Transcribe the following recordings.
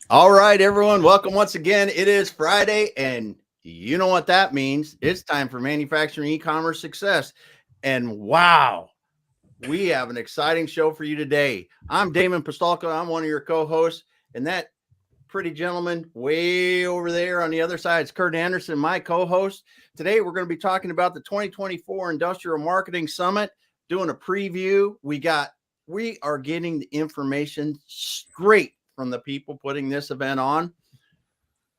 All right, everyone. Welcome once again. It is Friday, and you know what that means. It's time for manufacturing e-commerce success. And wow, we have an exciting show for you today. I'm Damon Pistolka. I'm one of your co-hosts, and that pretty gentleman way over there on the other side is Kurt Anderson, my co-host. Today, we're going to be talking about the 2024 Industrial Marketing Summit, doing a preview. We are getting the information straight from the people putting this event on.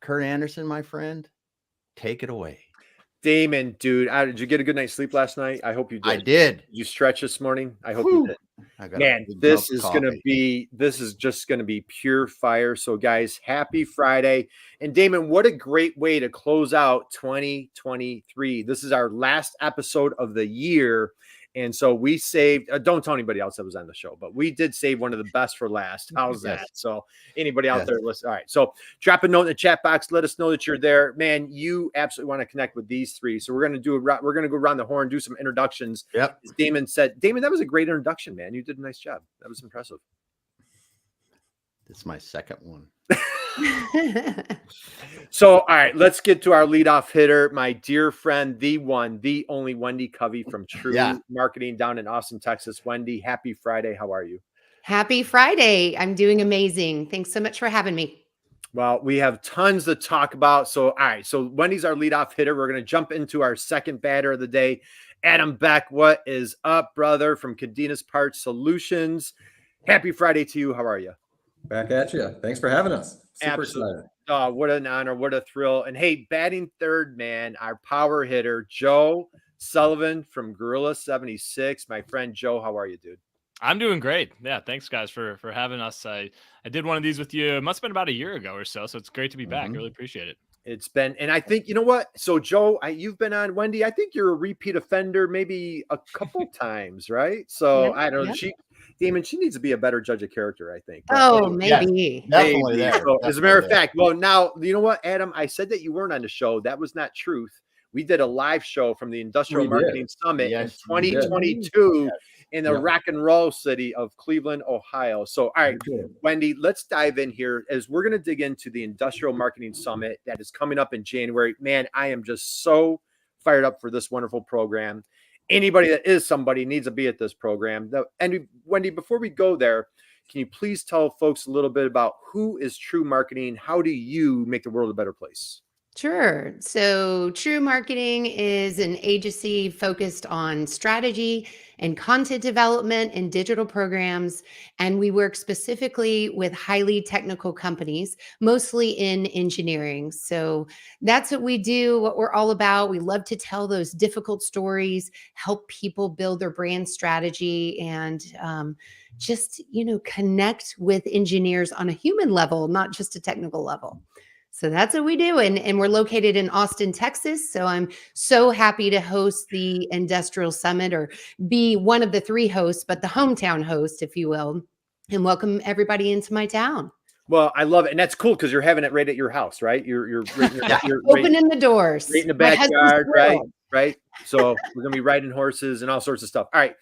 Kurt Anderson, my friend, take it away. Damon, dude, did you get a good night's sleep last night? I hope you did. I did. You stretch this morning? I hope you did. Man, this is just going to be pure fire. So guys, happy Friday. And Damon, what a great way to close out 2023. This is our last episode of the year. And so we saved, don't tell anybody else that was on the show, but we did save one of the best for last. How's that? So anybody out there listen. All right. So drop a note in the chat box. Let us know that you're there, man. You absolutely want to connect with these three. So we're going to go around the horn, do some introductions. Yep. As Damon said, Damon, that was a great introduction, man. You did a nice job. That was impressive. This is my second one. So, all right, let's get to our leadoff hitter, my dear friend, the one, the only Wendy Covey from TREW Marketing down in Austin, Texas. Wendy, happy Friday. How are you? Happy Friday. I'm doing amazing. Thanks so much for having me. Well, we have tons to talk about. So, all right, so Wendy's our leadoff hitter. We're going to jump into our second batter of the day. Adam Beck, what is up, brother, from CADENAS Parts Solutions? Happy Friday to you. How are you? Back at you. Thanks for having us. Super Absolutely. Oh, what an honor. What a thrill. And hey, batting third, man, our power hitter, Joe Sullivan from Gorilla 76. My friend Joe, how are you, dude? I'm doing great. Yeah, thanks guys for having us. I did one of these with you. It must have been about a year ago or so. So it's great to be back. I really appreciate it. It's been, and I think, you know what? So Joe, you've been on. Wendy, I think you're a repeat offender maybe a couple times, right? So I don't know. Damon, she needs to be a better judge of character, I think. Oh, maybe. Yes, definitely there. So, as a matter of fact, well, now, you know what, Adam? I said that you weren't on the show. That was not truth. We did a live show from the Industrial Marketing Summit in 2022 in the rock and roll city of Cleveland, Ohio. So, all right, Wendy, let's dive in here as we're going to dig into the Industrial Marketing Summit that is coming up in January. Man, I am just so fired up for this wonderful program. Anybody that is somebody needs to be at this program. And Wendy, before we go there, can you please tell folks a little bit about who is TREW Marketing? How do you make the world a better place? Sure. So TREW Marketing is an agency focused on strategy and content development and digital programs. And we work specifically with highly technical companies, mostly in engineering. So that's what we do, what we're all about. We love to tell those difficult stories, help people build their brand strategy, and just, connect with engineers on a human level, not just a technical level. So that's what we do. And we're located in Austin, Texas. So I'm so happy to host the Industrial Summit, or be one of the three hosts, but the hometown host, if you will, and welcome everybody into my town. Well, I love it. And that's cool because you're having it right at your house, right? You're opening the doors. Right in the backyard, right? Right. So we're going to be riding horses and all sorts of stuff. All right.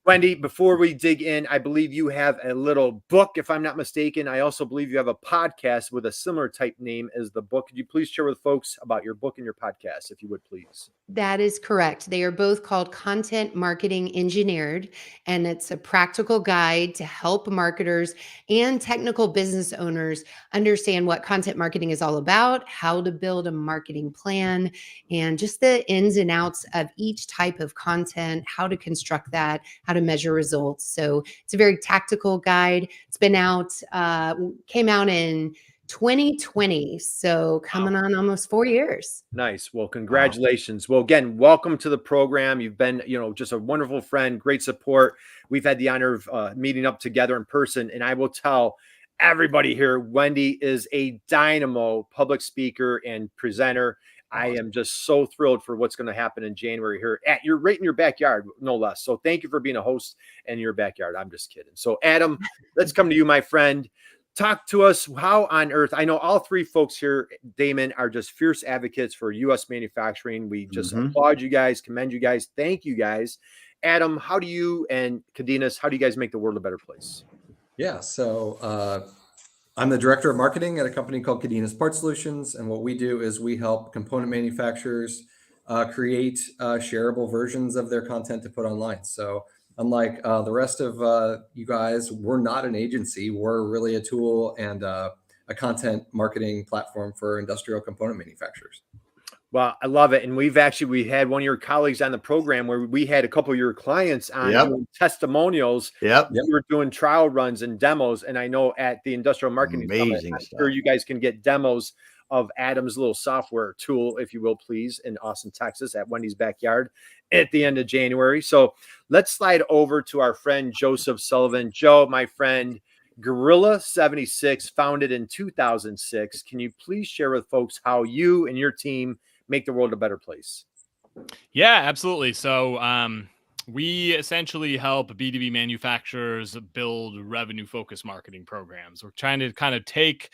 Wendy, before we dig in, I believe you have a little book, if I'm not mistaken. I also believe you have a podcast with a similar type name as the book. Could you please share with folks about your book and your podcast, if you would, please? That is correct. They are both called Content Marketing Engineered, and it's a practical guide to help marketers and technical business owners understand what content marketing is all about, how to build a marketing plan, and just the ins and outs of each type of content, how to construct that, how to measure results. So it's a very tactical guide. It's been out, came out in 2020. So coming on almost 4 years. Nice. Well, congratulations. Well, again, welcome to the program. You've been, just a wonderful friend, great support. We've had the honor of meeting up together in person. And I will tell everybody here, Wendy is a dynamo public speaker and presenter. I am just so thrilled for what's going to happen in January here you're right in your backyard, no less. So thank you for being a host in your backyard. I'm just kidding. So Adam, let's come to you, my friend. Talk to us. How on earth? I know all three folks here, Damon, are just fierce advocates for U.S. manufacturing. We just applaud you guys, commend you guys. Thank you guys. Adam, how do you and CADENAS, how do you guys make the world a better place? Yeah, so I'm the director of marketing at a company called CADENAS Part Solutions, and what we do is we help component manufacturers create shareable versions of their content to put online. So unlike the rest of you guys, we're not an agency. We're really a tool and a content marketing platform for industrial component manufacturers. Well, I love it. And we had one of your colleagues on the program where we had a couple of your clients on doing testimonials. Yep. We were doing trial runs and demos. And I know at the Industrial Marketing Summit, I'm sure you guys can get demos of Adam's little software tool, if you will, please, in Austin, Texas at Wendy's backyard at the end of January. So let's slide over to our friend, Joseph Sullivan. Joe, my friend, Gorilla 76, founded in 2006. Can you please share with folks how you and your team make the world a better place? Yeah, absolutely. So we essentially help B2B manufacturers build revenue-focused marketing programs. We're trying to kind of take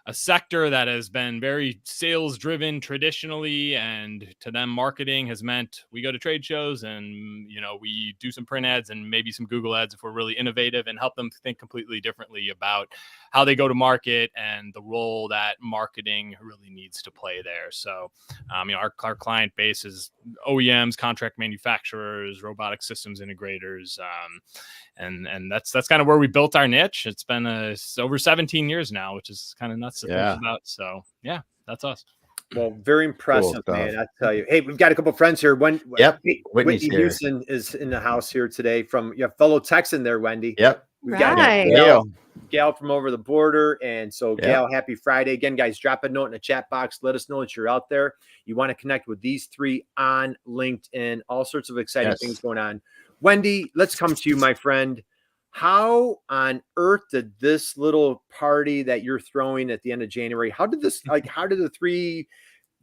a sector that has been very sales driven traditionally, and to them marketing has meant we go to trade shows and we do some print ads and maybe some Google ads if we're really innovative, and help them think completely differently about how they go to market and the role that marketing really needs to play there. So our client base is OEMs, contract manufacturers, robotic systems integrators, and that's kind of where we built our niche. It's been over 17 years now, which is kind of nuts to think about. So yeah, that's us. Well, very impressive, man. I tell you. Hey, we've got a couple of friends here. Whitney Houston is in the house here today from your fellow Texan there, Wendy. Yep. We've got Gail from over the border. And so Gail, happy Friday. Again, guys, drop a note in the chat box. Let us know that you're out there. You want to connect with these three on LinkedIn. All sorts of exciting things going on. Wendy, let's come to you, my friend. How on earth did this little party that you're throwing at the end of January, how did the three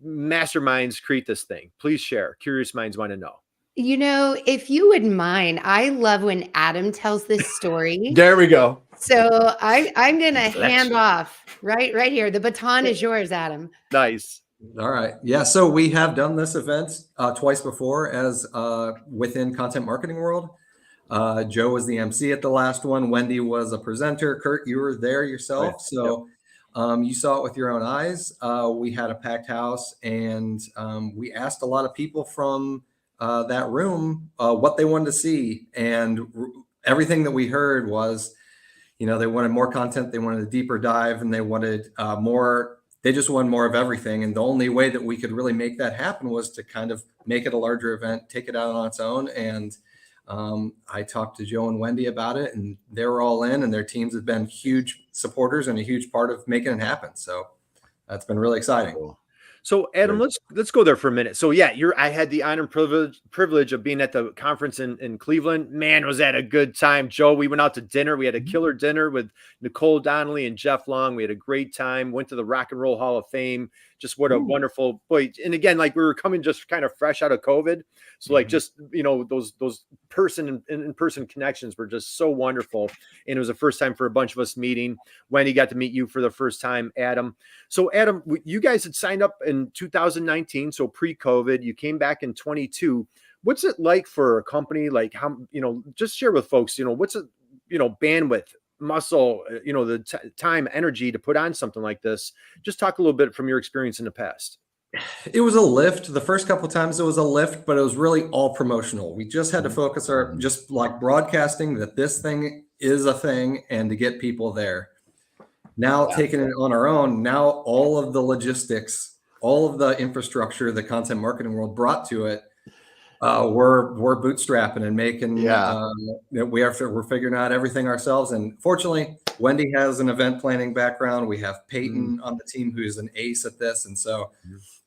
masterminds create this thing? Please share. Curious minds want to know. If you wouldn't mind, I love when Adam tells this story. There we go. So I'm going to hand off right here. The baton is yours, Adam. Nice. All right. Yeah. So we have done this event twice before as within content marketing world. Joe was the MC at the last one. Wendy was a presenter. Kurt, you were there yourself. Right. So you saw it with your own eyes. We had a packed house, and we asked a lot of people from that room what they wanted to see. And everything that we heard was, they wanted more content. They wanted a deeper dive, and they wanted more. They just wanted more of everything. And the only way that we could really make that happen was to kind of make it a larger event, take it out on its own. And I talked to Joe and Wendy about it, and they were all in, and their teams have been huge supporters and a huge part of making it happen. So that's been really exciting. Cool. So Adam, let's go there for a minute. So yeah, I had the honor and privilege of being at the conference in Cleveland. Man, was that a good time. Joe, we went out to dinner. We had a killer dinner with Nicole Donnelly and Jeff Long. We had a great time. Went to the Rock and Roll Hall of Fame. Just what a wonderful boy. And again, we were coming just kind of fresh out of COVID. So just, those in-person connections were just so wonderful. And it was the first time for a bunch of us meeting. Wendy got to meet you for the first time, Adam. So Adam, you guys had signed up in 2019. So pre-COVID, you came back in 22. What's it like for a company? How, just share with folks, what's it, bandwidth, muscle, the time, energy to put on something like this. Just talk a little bit from your experience in the past. It was a lift. The first couple of times it was a lift, but it was really all promotional. We just had to focus just broadcasting that this thing is a thing and to get people there. Now taking it on our own, now all of the logistics, all of the infrastructure, the content marketing world brought to it, we're bootstrapping and making, we're figuring out everything ourselves. And fortunately, Wendy has an event planning background. We have Peyton on the team, who's an ace at this. And so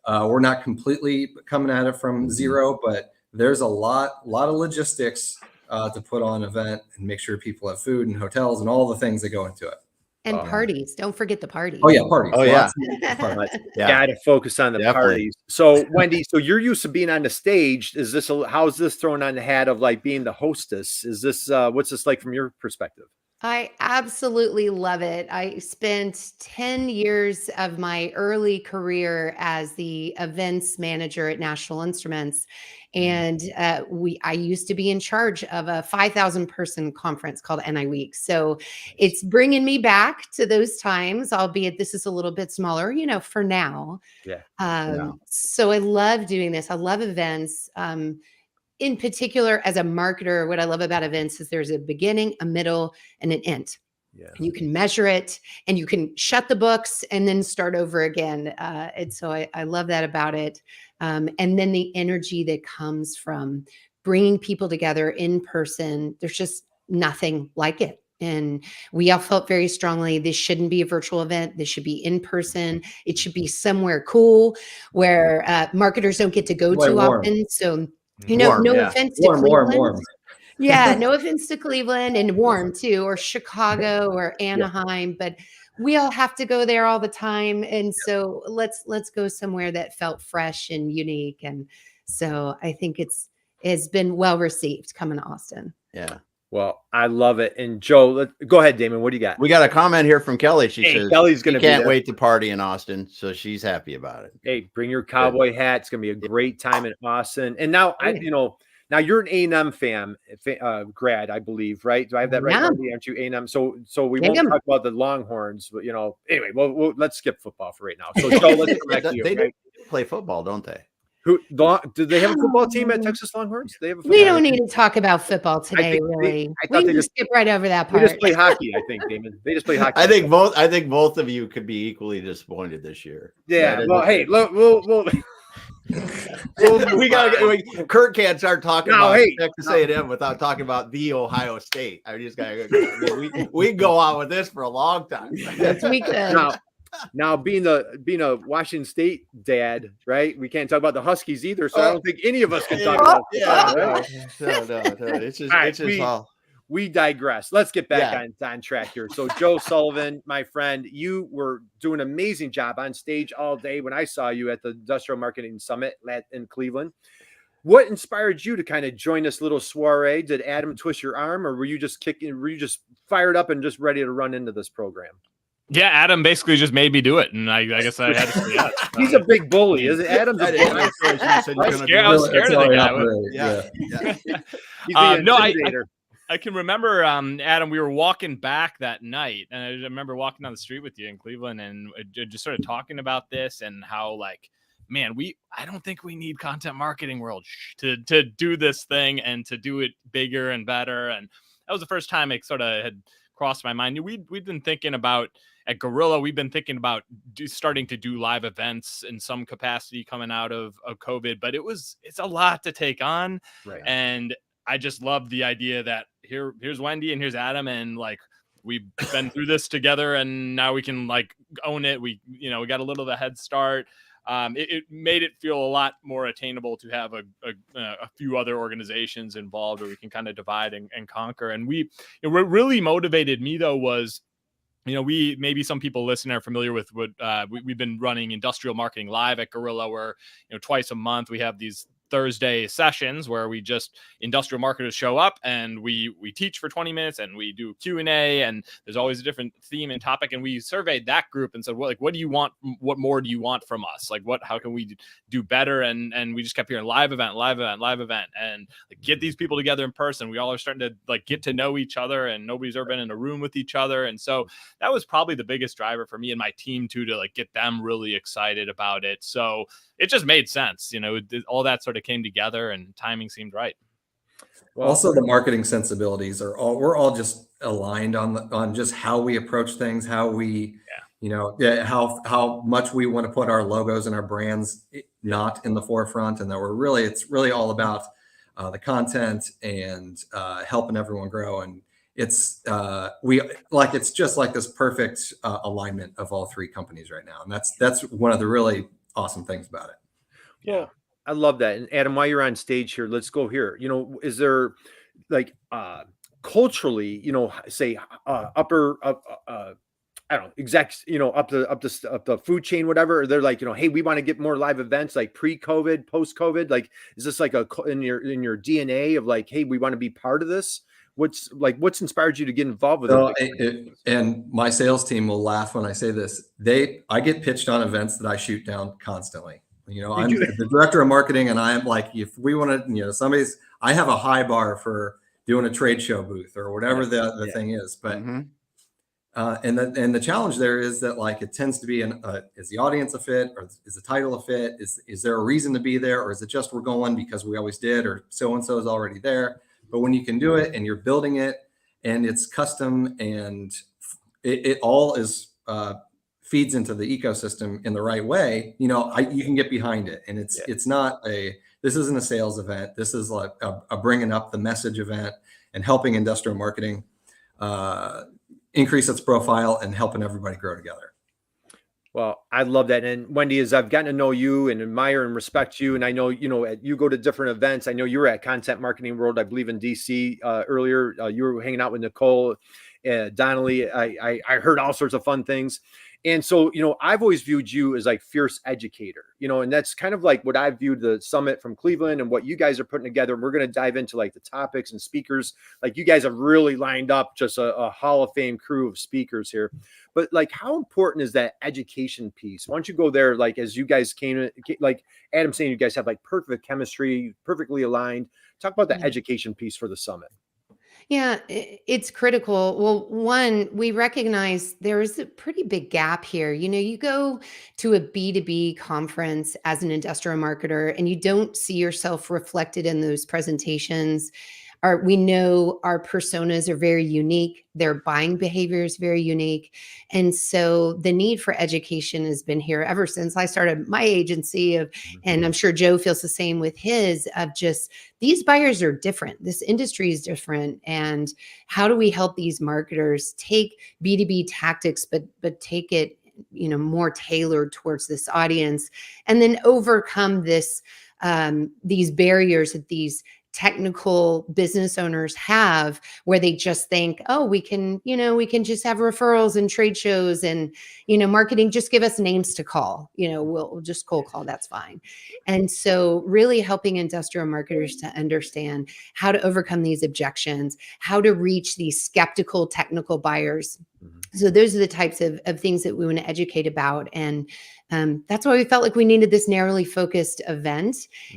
we're not completely coming at it from zero, but there's a lot of logistics to put on an event and make sure people have food and hotels and all the things that go into it. And parties. Don't forget the parties. Oh, yeah, parties. Oh, yeah. Got to focus on the parties. So, Wendy, so you're used to being on the stage. How's this thrown on the hat of being the hostess? Is this, what's this like from your perspective? I absolutely love it. I spent 10 years of my early career as the events manager at National Instruments. And I used to be in charge of a 5,000 person conference called NI Week. So it's bringing me back to those times, albeit this is a little bit smaller, for now. Yeah. So I love doing this. I love events. In particular, as a marketer, what I love about events is there's a beginning, a middle, and an end. Yeah. You can measure it and you can shut the books and then start over again. And so I love that about it. And then the energy that comes from bringing people together in person, there's just nothing like it. And we all felt very strongly this shouldn't be a virtual event. This should be in person. It should be somewhere cool where marketers don't get to go too often. So no offense to Cleveland. Yeah, no offense to Cleveland, and warm too, or Chicago or Anaheim, but we all have to go there all the time. And so let's go somewhere that felt fresh and unique. And so I think it's been well received coming to Austin. Yeah. Well, I love it. And Joe, go ahead, Damon. What do you got? We got a comment here from Kelly. She says Kelly's gonna can't wait to party in Austin, so she's happy about it. Hey, bring your cowboy hat. It's gonna be a great time in Austin. And now now you're an A&M grad, I believe, right? Do I have that right? Yeah. Aren't you A&M? So we won't talk about the Longhorns, but anyway, well, let's skip football for right now. So Joe, let's come back to you. They right? play football, don't they? Do they have a football team at Texas Longhorns? They have a football We don't need to talk about football today, really. We can just skip right over that part. They just play hockey, I think, Damon. They just play hockey. I think both of you could be equally disappointed this year. Yeah. Well, hey, we'll we got. Kurt can't start talking about Texas A&M without talking about the Ohio State. I just got. We can go on with this for a long time. Yes, we could. Now, being a Washington State dad, right? We can't talk about the Huskies either, so I don't think any of us can talk about. No. It's just all. We digress. Let's get back on track here. So, Joe Sullivan, my friend, you were doing an amazing job on stage all day when I saw you at the Industrial Marketing Summit in Cleveland. What inspired you to kind of join this little soiree? Did Adam twist your arm, or were you just fired up and just ready to run into this program? Yeah, Adam basically just made me do it, and I guess I had to say yes. He's a big bully, isn't Adam's a bully? I was scared of the guy. I can remember, Adam, we were walking back that night, and I remember walking down the street with you in Cleveland and just started talking about this and how, man, I don't think we need content marketing world to do this thing and to do it bigger and better. And that was the first time it sort of had crossed my mind. We'd been thinking about at Gorilla, we've been thinking about starting to do live events in some capacity coming out of COVID, but it's a lot to take on. Right. And I just love the idea that here's Wendy and here's Adam, and we've been through this together, and now we can own it. We got a little of a head start. It made it feel a lot more attainable to have a few other organizations involved where we can kind of divide and conquer. And what really motivated me though was, maybe some people listening are familiar with what we've been running Industrial Marketing Live at Gorilla, where twice a month we have these Thursday sessions where we just industrial marketers show up and we teach for 20 minutes and we do Q&A, and there's always a different theme and topic. And we surveyed that group and said, well, what do you want? What more do you want from us? How can we do better? And we just kept hearing live event, and get these people together in person. We all are starting to get to know each other, and nobody's ever been in a room with each other. And so that was probably the biggest driver for me and my team too, to get them really excited about it. So it just made sense. All that sort of came together and timing seemed right. Well, also the marketing sensibilities we're all just aligned on just how we approach things, how we, how much we want to put our logos and our brands not in the forefront. And that it's really all about the content and helping everyone grow. And it's it's just like this perfect alignment of all three companies right now. And that's one of the really awesome things about it. Yeah, I love that. And Adam, while you're on stage here, let's go here. Is there culturally, say upper I don't know, execs, up the food chain, whatever. They're hey, we want to get more live events pre-COVID, post-COVID. Is this in your DNA of hey, we want to be part of this? what's inspired you to get involved with So it? And my sales team will laugh when I say this. I get pitched on events that I shoot down constantly. I'm the director of marketing, and I'm like, if we want to, I have a high bar for doing a trade show booth or whatever the thing is. But and the challenge there is that, like, it tends to be is the audience a fit, or is the title a fit? Is there a reason to be there, or is it just we're going because we always did, or so and so is already there? But when you can do it and you're building it and it's custom and it all is feeds into the ecosystem in the right way, you can get behind it. And it's not this isn't a sales event. This is like a bringing up the message event and helping industrial marketing increase its profile and helping everybody grow together. Well, I love that. And Wendy, as I've gotten to know you and admire and respect you, and I know, you go to different events. I know you were at Content Marketing World, I believe in DC earlier. You were hanging out with Nicole Donnelly. I heard all sorts of fun things. And so, I've always viewed you as like fierce educator, and that's kind of like what I viewed the summit from Cleveland and what you guys are putting together. We're going to dive into like the topics and speakers. Like, you guys have really lined up just a Hall of Fame crew of speakers here. But like, how important is that education piece? Why don't you go there? Like, as you guys came, like Adam saying, you guys have like perfect chemistry, perfectly aligned. Talk about the education piece for the summit. Yeah, it's critical. Well, one, we recognize there is a pretty big gap here. You go to a B2B conference as an industrial marketer and you don't see yourself reflected in those presentations. We know our personas are very unique. Their buying behavior is very unique. And so the need for education has been here ever since I started my agency and I'm sure Joe feels the same with his, of just these buyers are different. This industry is different. And how do we help these marketers take B2B tactics, but take it, more tailored towards this audience, and then overcome these barriers that these technical business owners have, where they just think, oh, we can just have referrals and trade shows and, marketing, just give us names to call, we'll just cold call, that's fine. And so really helping industrial marketers to understand how to overcome these objections, how to reach these skeptical technical buyers. So those are the types of things that we want to educate about. And that's why we felt like we needed this narrowly focused event.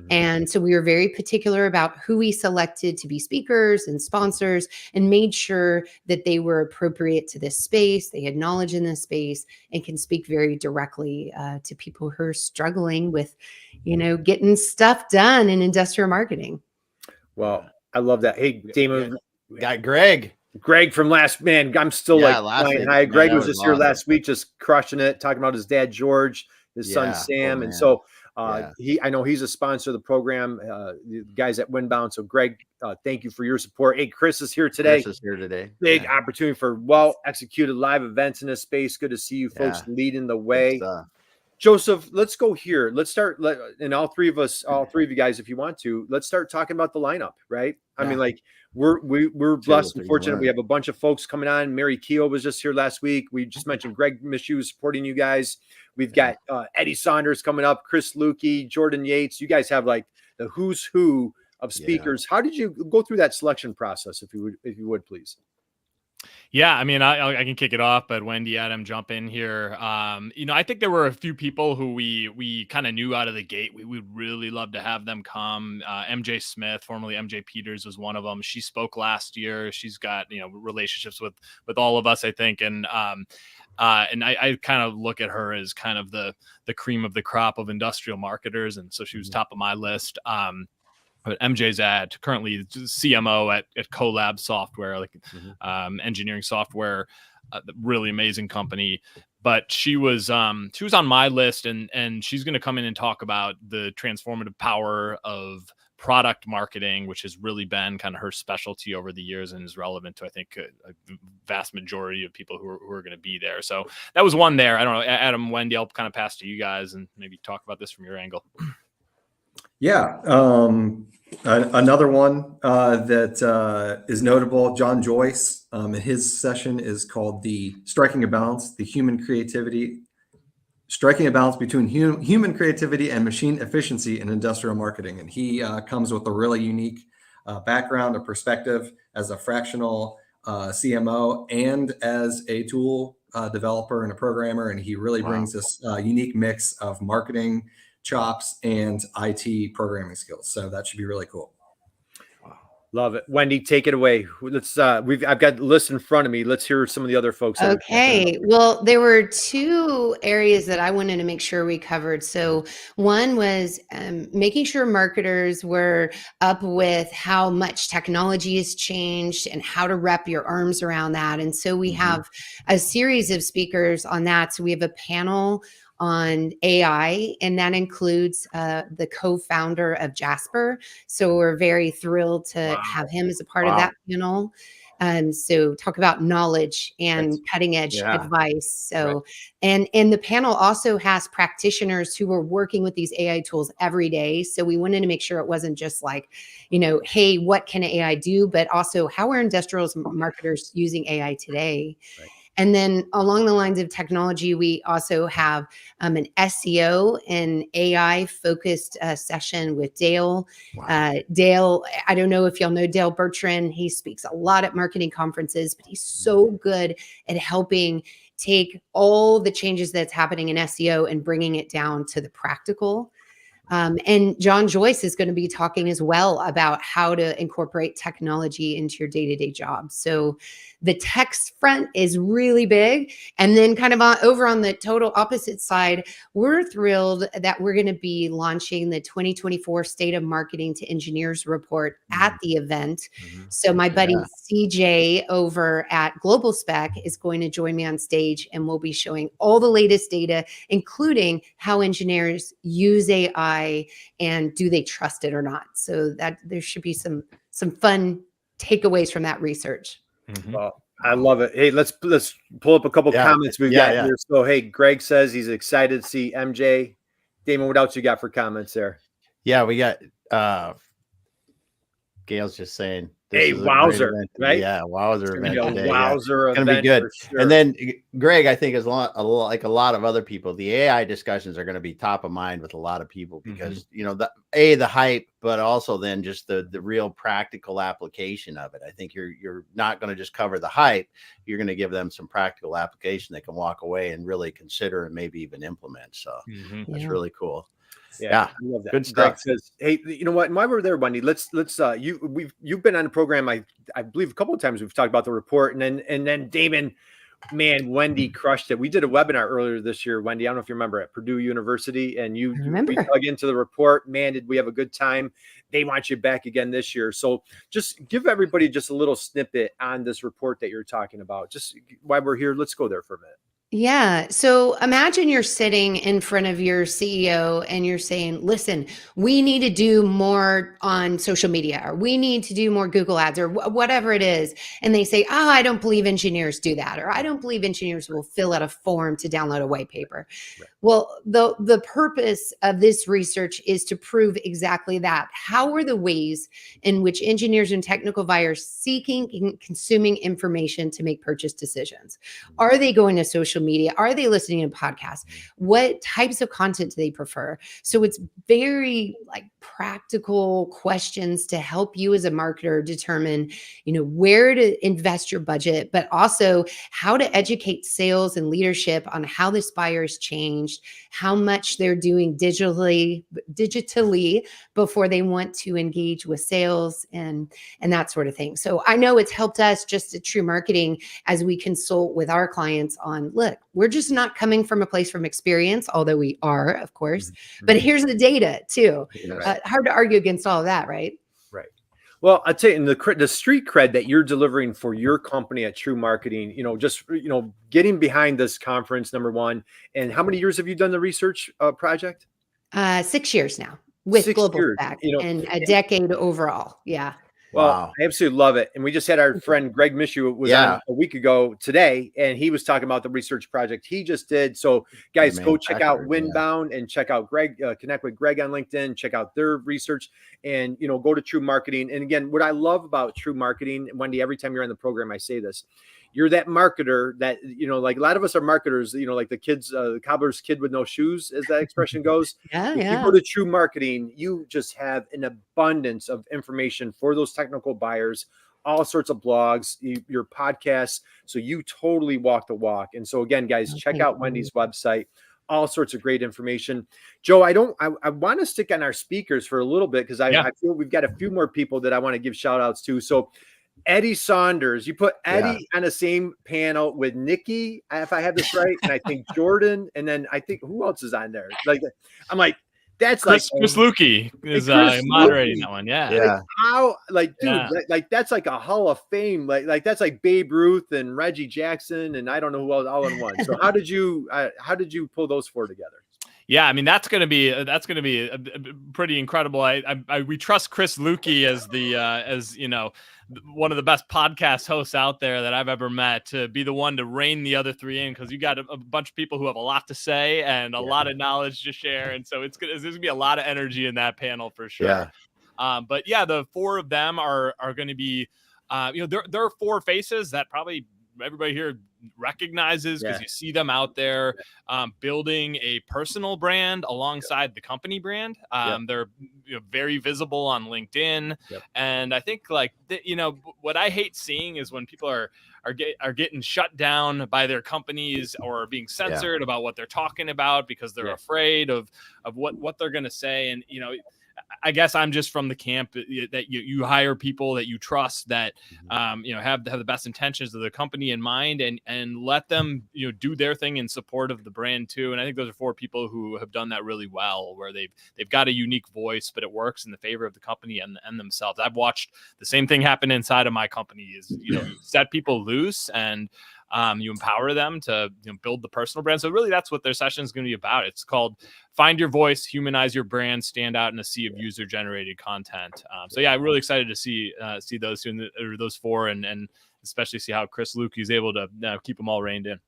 And so we were very particular about who we selected to be speakers and sponsors, and made sure that they were appropriate to this space. They had knowledge in this space and can speak very directly to people who are struggling with, getting stuff done in industrial marketing. Well, I love that. Hey, Damon, got Greg from last, man, I'm still flying high. Greg was just here last week, just crushing it, talking about his dad, George, his son, Sam. And so I know he's a sponsor of the program, the guys at Windbound. So Greg, thank you for your support. Hey, Chris is here today. Big opportunity for well-executed live events in this space. Good to see you folks leading the way. Joseph, let's go here. Let's start, and all three of you guys, if you want to, let's start talking about the lineup, right? I mean, like, we're blessed and fortunate. We have a bunch of folks coming on. Mary Keogh was just here last week. We just mentioned Greg Mishu supporting you guys. We've got Eddie Saunders coming up, Chris Lukey, Jordan Yates. You guys have like the who's who of speakers. How did you go through that selection process, if you would please? Yeah, I mean, I can kick it off, but Wendy, Adam, jump in here. I think there were a few people who we kind of knew out of the gate we would really love to have them come. MJ Smith, formerly MJ Peters, was one of them. She spoke last year. She's got relationships with all of us, I think, and I kind of look at her as kind of the cream of the crop of industrial marketers, and so she was top of my list. But MJ's currently CMO at Collab Software, like engineering software, really amazing company. But she was on my list, and she's going to come in and talk about the transformative power of product marketing, which has really been kind of her specialty over the years and is relevant to, I think, a vast majority of people who are going to be there. So that was one there. I don't know, Adam, Wendy, I'll kind of pass to you guys and maybe talk about this from your angle. Yeah. Another one that is notable, John Joyce, and his session is called Striking a Balance between human creativity and machine efficiency in industrial marketing. And he comes with a really unique background, a perspective as a fractional CMO and as a tool developer and a programmer. And he really brings this unique mix of marketing chops and IT programming skills. So that should be really cool. Love it. Wendy, take it away. Let's I've got the list in front of me. Let's hear some of the other folks. Okay. Well, there were two areas that I wanted to make sure we covered. So one was making sure marketers were up with how much technology has changed and how to wrap your arms around that. And so we have a series of speakers on that. So we have a panel on AI, and that includes the co-founder of Jasper. So we're very thrilled to have him as a part of that panel. So talk about knowledge and cutting edge advice. So, and the panel also has practitioners who are working with these AI tools every day. So we wanted to make sure it wasn't just like, hey, what can AI do? But also how are industrials marketers using AI today? And then along the lines of technology, we also have an SEO and AI focused session with Dale. Dale, I don't know if y'all know Dale Bertrand. He speaks a lot at marketing conferences, but he's so good at helping take all the changes that's happening in SEO and bringing it down to the practical. And John Joyce is going to be talking as well about how to incorporate technology into your day-to-day job. So the text front is really big. And then kind of over on the total opposite side, we're thrilled that we're going to be launching the 2024 State of Marketing to Engineers report at the event. So my buddy CJ over at Global Spec is going to join me on stage, and we'll be showing all the latest data, including how engineers use AI and do they trust it or not. So that there should be some fun takeaways from that research. Well, I love it. Hey, let's pull up a couple comments we've got here. So, hey, Greg says he's excited to see MJ. Damon, what else you got for comments there? Yeah, we got Gail's just saying. Hey, wowzer, right? Yeah, wowzer event today. Wowzer event. It's gonna be good. Sure. And then Greg, I think, is like a lot of other people, the AI discussions are going to be top of mind with a lot of people because the hype, but also then just the real practical application of it. I think you're not going to just cover the hype. You're going to give them some practical application they can walk away and really consider and maybe even implement. So that's really cool. Yeah, I love that. Good stuff. Greg says, hey, you know what? And while we're there, Wendy, let's you've been on the program. I believe a couple of times we've talked about the report, and then Damon, man, Wendy crushed it. We did a webinar earlier this year, Wendy. I don't know if you remember at Purdue University, and we dug into the report. Man, did we have a good time? They want you back again this year. So just give everybody just a little snippet on this report that you're talking about. Just while we're here, let's go there for a minute. Yeah. So imagine you're sitting in front of your CEO and you're saying, listen, we need to do more on social media, or we need to do more Google ads, or whatever it is. And they say, I don't believe engineers do that, or I don't believe engineers will fill out a form to download a white paper. Right. Well, the purpose of this research is to prove exactly that. How are the ways in which engineers and technical buyers seeking and consuming information to make purchase decisions? Are they going to social media? Are they listening to podcasts? What types of content do they prefer? So it's very practical questions to help you as a marketer determine, where to invest your budget, but also how to educate sales and leadership on how this buyer has changed, how much they're doing digitally before they want to engage with sales and that sort of thing. So I know it's helped us just at TREW Marketing as we consult with our clients on, look, we're just not coming from a place from experience, although we are, of course, but here's the data too. Hard to argue against all of that, right? Right. Well, I'd say in the street cred that you're delivering for your company at TREW Marketing, getting behind this conference, number one, and how many years have you done the research project? 6 years now with Global Spec, and a decade overall. Yeah. Well, I absolutely love it. And we just had our friend Greg Mishu was on a week ago today, and he was talking about the research project he just did. So guys, go check out Windbound and check out Greg, connect with Greg on LinkedIn, check out their research, and, go to TREW Marketing. And again, what I love about TREW Marketing, Wendy, every time you're on the program, I say this, you're that marketer that, like a lot of us are marketers, like the kids, the cobbler's kid with no shoes, as that expression goes. If you go to TREW Marketing, you just have an abundance of information for those technical buyers, all sorts of blogs, your podcasts. So you totally walk the walk. And so again, guys, check out Wendy's website. All sorts of great information. Joe, I want to stick on our speakers for a little bit because I feel we've got a few more people that I want to give shout outs to. So Eddie Saunders, you put Eddie on the same panel with Nikki, if I have this right, and I think Jordan, and then I think who else is on there? Like, I'm like, that's Chris Lukey is moderating that one. Like, how, like, dude, like that's like a Hall of Fame, like that's like Babe Ruth and Reggie Jackson, and I don't know who else all in one. So how did you pull those four together? Yeah, I mean that's gonna be pretty incredible. We trust Chris Lukey as as you know, one of the best podcast hosts out there that I've ever met, to be the one to rein the other three in, because you got a bunch of people who have a lot to say and a lot of knowledge to share, and so there's gonna be a lot of energy in that panel for sure. But yeah, the four of them are going to be, there are four faces that probably everybody here recognizes, because you see them out there building a personal brand alongside the company brand. They're very visible on LinkedIn. And I think what I hate seeing is when people are getting shut down by their companies or being censored about what they're talking about because they're afraid of what they're going to say. And, I guess I'm just from the camp that you hire people that you trust, that have the best intentions of the company in mind, and let them do their thing in support of the brand too. And I think those are four people who have done that really well, where they've got a unique voice, but it works in the favor of the company and themselves. I've watched the same thing happen inside of my company. Is you set people loose and you empower them to build the personal brand. So really that's what their session is going to be about. It's called Find Your Voice, Humanize Your Brand, Stand Out in a Sea of User Generated Content. So yeah, I'm really excited to see those two, or those four, and especially see how Chris Lukey is able to keep them all reined in.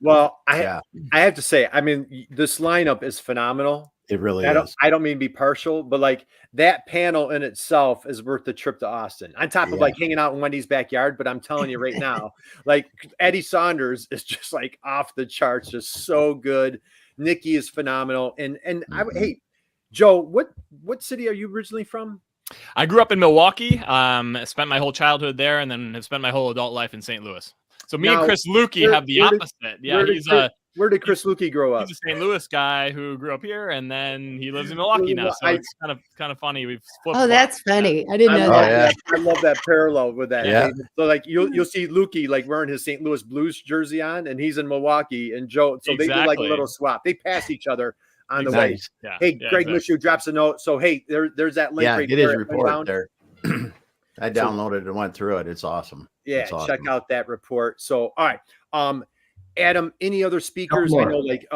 Well, I have to say, I mean, this lineup is phenomenal. It really is. I don't mean to be partial, but like that panel in itself is worth the trip to Austin, on top of like hanging out in Wendy's backyard. But I'm telling you right now, like Eddie Saunders is just like off the charts, just so good. Nikki is phenomenal. And hey, Joe, what city are you originally from? I grew up in Milwaukee, spent my whole childhood there, and then have spent my whole adult life in St. Louis. So me and Chris Lukey have the opposite. Where did Chris Lukey grow up? He's a St. Louis guy who grew up here, and then he lives in Milwaukee now. So it's kind of funny. We've flipped. Oh, that's funny. I didn't know that. I love that parallel with that. Yeah. So like you'll see Lukey like wearing his St. Louis Blues jersey on, and he's in Milwaukee, and Joe. So they do like a little swap. They pass each other on the way. Yeah. Hey, Greg Mishu drops a note. So hey, there's that link. Right, get his report there. I downloaded and went through it. It's awesome. Yeah, it's awesome. Check out that report. So all right. Adam, any other speakers? I know, like,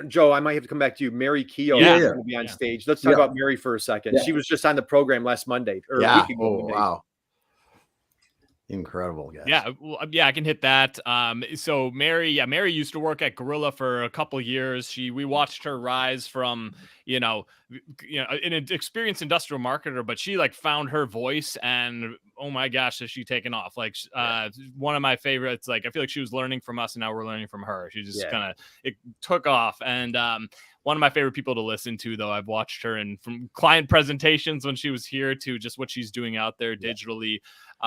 Joe, I might have to come back to you. Mary Keogh will be on stage. Let's talk about Mary for a second. She was just on the program last Monday or a week ago. Wow. Incredible, guys. Yeah, I can hit that. So Mary used to work at Gorilla for a couple years. We watched her rise from, an experienced industrial marketer, but she like found her voice, and oh my gosh, has she taken off? Like one of my favorites. Like I feel like she was learning from us, and now we're learning from her. She just it took off, and one of my favorite people to listen to, though. I've watched her from client presentations when she was here to just what she's doing out there digitally.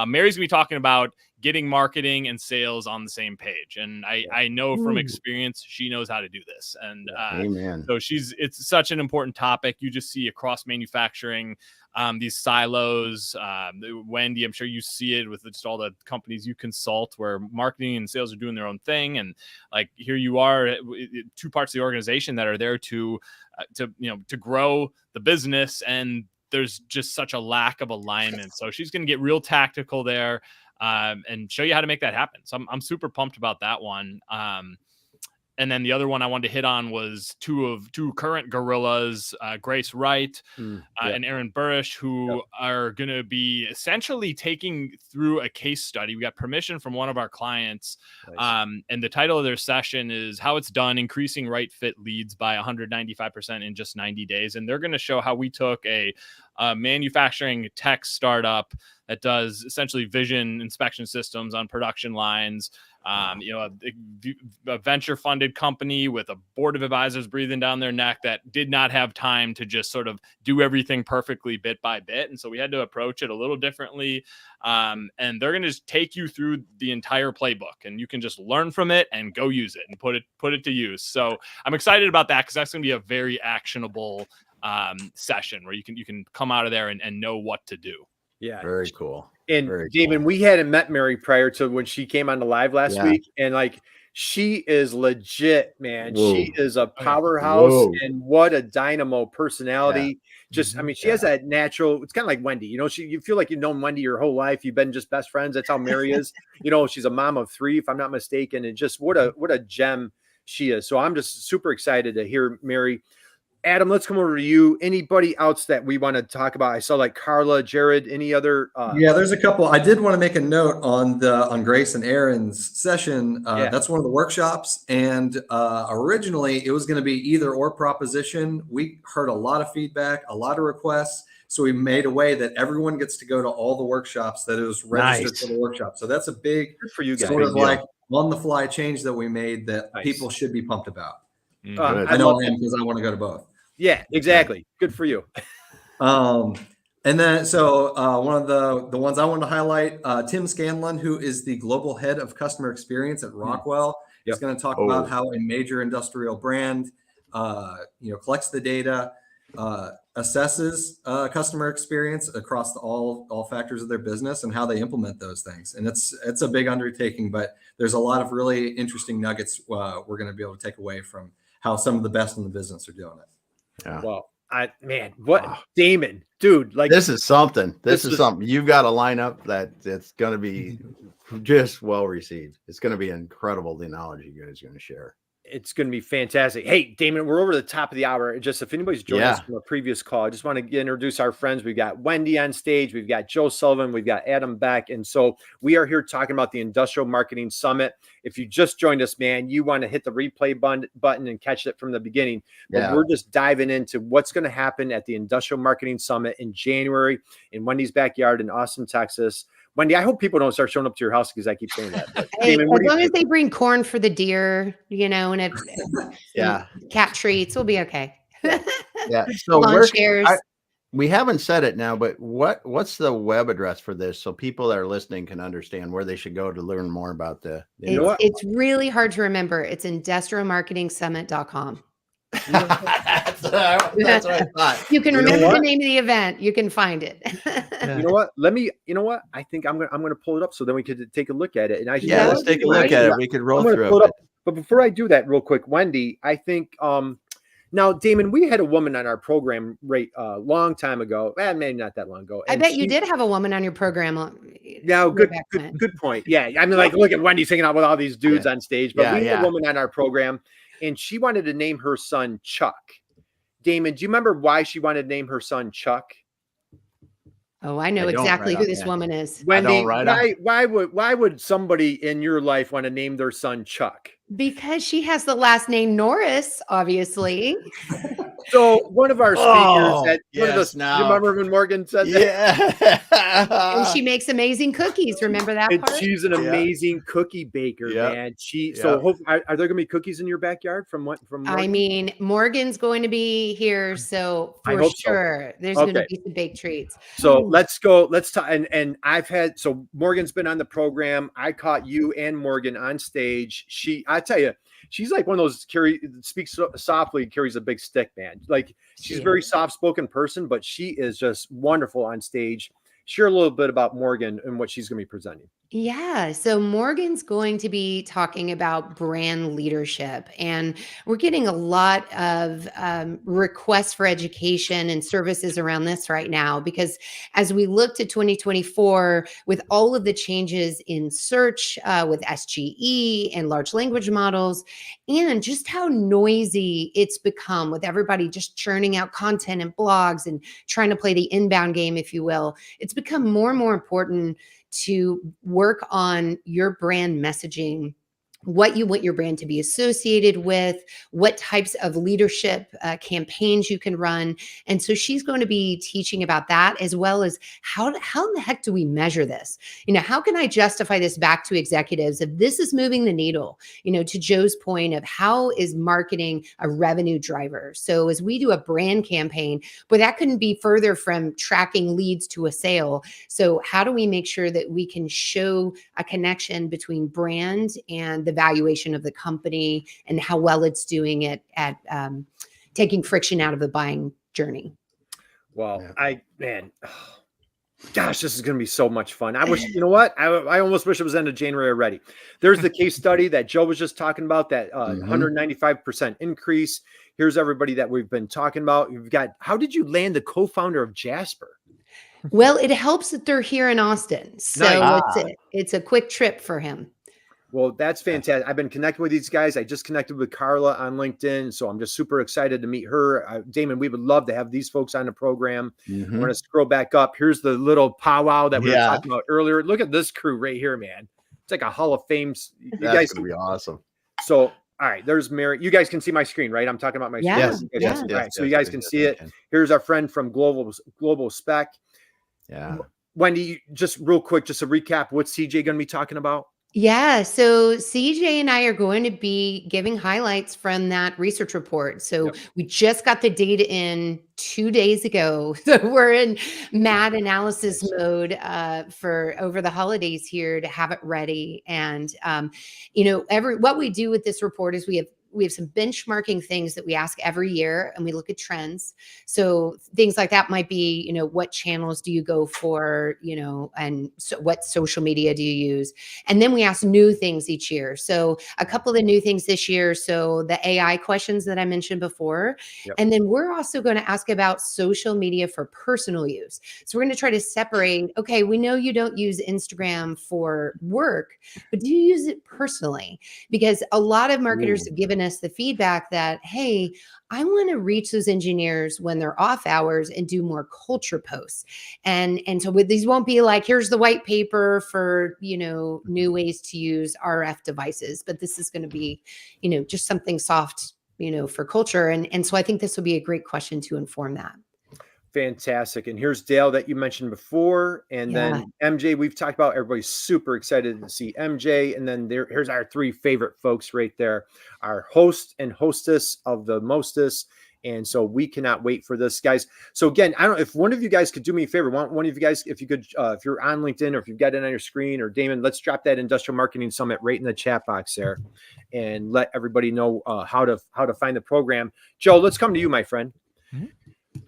Mary's gonna be talking about getting marketing and sales on the same page, and I know from experience she knows how to do this. And Amen. So it's such an important topic. You just see across manufacturing these silos. Wendy, I'm sure you see it with just all the companies you consult, where marketing and sales are doing their own thing, and like here you are, two parts of the organization that are there to grow the business, and there's just such a lack of alignment. So she's going to get real tactical there and show you how to make that happen. So I'm super pumped about that one. And then the other one I wanted to hit on was two current gorillas, Grace Wright and Aaron Burish, who are going to be essentially taking through a case study. We got permission from one of our clients. And the title of their session is How It's Done, Increasing Right Fit Leads by 195% in Just 90 Days. And they're going to show how we took a a manufacturing tech startup that does essentially vision inspection systems on production lines. A venture funded company with a board of advisors breathing down their neck that did not have time to just sort of do everything perfectly bit by bit. And so we had to approach it a little differently. And they're going to just take you through the entire playbook, and you can just learn from it and go use it and put it to use. So I'm excited about that, because that's going to be a very actionable session where you can come out of there and know what to do. Yeah. Very cool. And Very Damon, cool. we hadn't met Mary prior to when she came on the live last Yeah. week. And like, she is legit, man. Whoa. She is a powerhouse. Whoa. And what a dynamo personality. Yeah. Just, I mean, she has that natural, it's kind of like Wendy, you know, you feel like you've known Wendy your whole life. You've been just best friends. That's how Mary is. You know, she's a mom of 3, if I'm not mistaken. And just what a gem she is. So I'm just super excited to hear Mary. Adam, let's come over to you. Anybody else that we want to talk about? I saw like Carla, Jared, any other? Yeah, there's a couple. I did want to make a note on Grace and Aaron's session. That's one of the workshops. And originally it was going to be either or proposition. We heard a lot of feedback, a lot of requests. So we made a way that everyone gets to go to all the workshops that is registered for the workshop. So that's a big, good for you guys. sort of like on the fly change that we made that people should be pumped about. I know I am, because I want to go to both. Yeah, exactly. Good for you. And then, so one of the ones I want to highlight, Tim Scanlon, who is the global head of customer experience at Rockwell, is going to talk about how a major industrial brand, collects the data, assesses customer experience across all factors of their business, and how they implement those things. And it's a big undertaking, but there's a lot of really interesting nuggets we're going to be able to take away from how some of the best in the business are doing it. Yeah. Well, Damon, dude, like this is something. This is something. You've got a lineup that's going to be just well received. It's going to be incredible, the knowledge you guys are going to share. It's going to be fantastic. Hey, Damon, we're over the top of the hour. Just if anybody's joined us from a previous call, I just want to introduce our friends. We've got Wendy on stage. We've got Joe Sullivan. We've got Adam Beck. And so we are here talking about the Industrial Marketing Summit. If you just joined us, man, you want to hit the replay button and catch it from the beginning. But we're just diving into what's going to happen at the Industrial Marketing Summit in January in Wendy's backyard in Austin, Texas. Wendy, I hope people don't start showing up to your house because I keep saying that. But, hey, Damon, as long as they bring corn for the deer, and cat treats, we'll be okay. So we haven't said it now, but what's the web address for this so people that are listening can understand where they should go to learn more about it's really hard to remember. It's industrialmarketingsummit.com. That's what I thought. You can remember the name of the event. You can find it. You know what? I think I'm gonna pull it up so then we could take a look at it. And let's take a look at it. We could roll through it. But before I do that, real quick, Wendy, I think now, Damon, we had a woman on our program a long time ago. Maybe not that long ago. I bet you did have a woman on your program. No, good point. Yeah, I mean, look at Wendy's hanging out with all these dudes on stage. But we had a woman on our program, and she wanted to name her son Chuck. Damon, do you remember why she wanted to name her son Chuck? Oh, I know exactly who this woman is. Wendy, why would somebody in your life want to name their son Chuck? Because she has the last name Norris, obviously. So one of our speakers you remember when Morgan said that? Yeah. And she makes amazing cookies. Remember that part? She's an amazing cookie baker, man. So are there going to be cookies in your backyard from Morgan? I mean, Morgan's going to be here, so for sure there's going to be some baked treats. So let's go. Let's talk. And Morgan's been on the program. I caught you and Morgan on stage. I tell you, she's like one of those speaks softly, carries a big stick, man. Like she's a very soft-spoken person, but she is just wonderful on stage. Share a little bit about Morgan and what she's going to be presenting. Yeah. So Morgan's going to be talking about brand leadership, and we're getting a lot of requests for education and services around this right now, because as we look to 2024 with all of the changes in search with SGE and large language models, and just how noisy it's become with everybody just churning out content and blogs and trying to play the inbound game, if you will, it's become more and more important to work on your brand messaging what you want your brand to be associated with, what types of leadership campaigns you can run. And so she's going to be teaching about that, as well as how in the heck do we measure this? How can I justify this back to executives if this is moving the needle? To Joe's point of how is marketing a revenue driver? So as we do a brand campaign, but that couldn't be further from tracking leads to a sale. So how do we make sure that we can show a connection between brand and the valuation of the company and how well it's doing it at taking friction out of the buying journey? Well, gosh, this is going to be so much fun. I wish, I almost wish it was end of January already. There's the case study that Joe was just talking about, that 195% increase. Here's everybody that we've been talking about. You've got, how did you land the co-founder of Jasper? Well, it helps that they're here in Austin. So Nice. it's a quick trip for him. Well, that's fantastic. I've been connected with these guys. I just connected with Carla on LinkedIn, so I'm just super excited to meet her. Damon, we would love to have these folks on the program. We're going to scroll back up. Here's the little powwow that we were talking about earlier. Look at this crew right here, man. It's like a Hall of Fame. That's going to be awesome. So, all right, there's Mary. You guys can see my screen, right? I'm talking about my screen. Yes. All right, so you guys can see it. Here's our friend from Global Spec. Yeah. Wendy, just real quick, just a recap. What's CJ going to be talking about? Yeah, so CJ and I are going to be giving highlights from that research report. So we just got the data in 2 days ago. So we're in mad analysis mode for over the holidays here to have it ready. And what we do with this report is we have some benchmarking things that we ask every year, and we look at trends. So things like that might be, what channels do you go for, and so what social media do you use? And then we ask new things each year. So a couple of the new things this year. So the AI questions that I mentioned before. And then we're also going to ask about social media for personal use. So we're going to try to separate, okay, we know you don't use Instagram for work, but do you use it personally? Because a lot of marketers have given us the feedback that, hey, I want to reach those engineers when they're off hours and do more culture posts. And so with these won't be like, here's the white paper for, new ways to use RF devices, but this is going to be, just something soft, for culture. And so I think this will be a great question to inform that. Fantastic. And here's Dale that you mentioned before. And then MJ, we've talked about. Everybody's super excited to see MJ. And then here's our three favorite folks right there, our host and hostess of the mostest. And so we cannot wait for this, guys. So again, I don't know if one of you guys could do me a favor. One of you guys, if you could, if you're on LinkedIn or if you've got it on your screen, or Damon, let's drop that Industrial Marketing Summit right in the chat box there, and let everybody know how to find the program. Joe, let's come to you, my friend.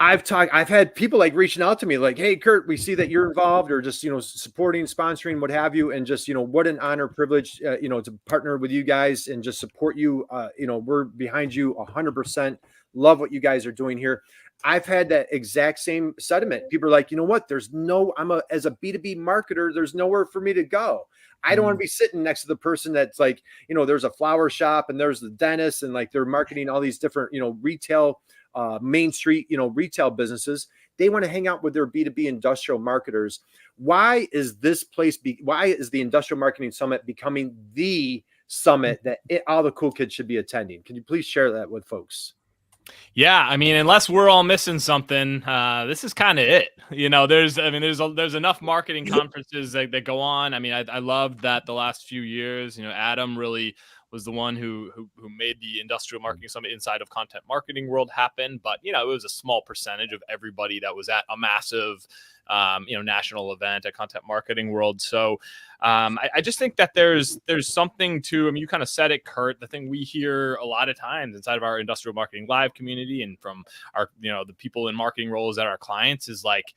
I've had people like reaching out to me like, hey, Kurt, we see that you're involved, or just, supporting, sponsoring, what have you. And just, what an honor, privilege, to partner with you guys and just support you. We're behind you 100%. Love what you guys are doing here. I've had that exact same sentiment. People are like, you know what? As a B2B marketer, there's nowhere for me to go. I don't want to be sitting next to the person that's like, there's a flower shop and there's the dentist, and like they're marketing all these different, retail, Main Street, retail businesses. They want to hang out with their B2B industrial marketers. Why is the Industrial Marketing Summit becoming the summit that all the cool kids should be attending? Can you please share that with folks? Yeah, I mean, unless we're all missing something, this is kind of it. There's enough marketing conferences that go on. I mean, I loved that the last few years, Adam really was the one who made the Industrial Marketing Summit inside of Content Marketing World happen. But, it was a small percentage of everybody that was at a massive, national event at Content Marketing World. So I just think that there's something to, you kind of said it, Kurt, the thing we hear a lot of times inside of our Industrial Marketing Live community and from our, the people in marketing roles that our clients is like,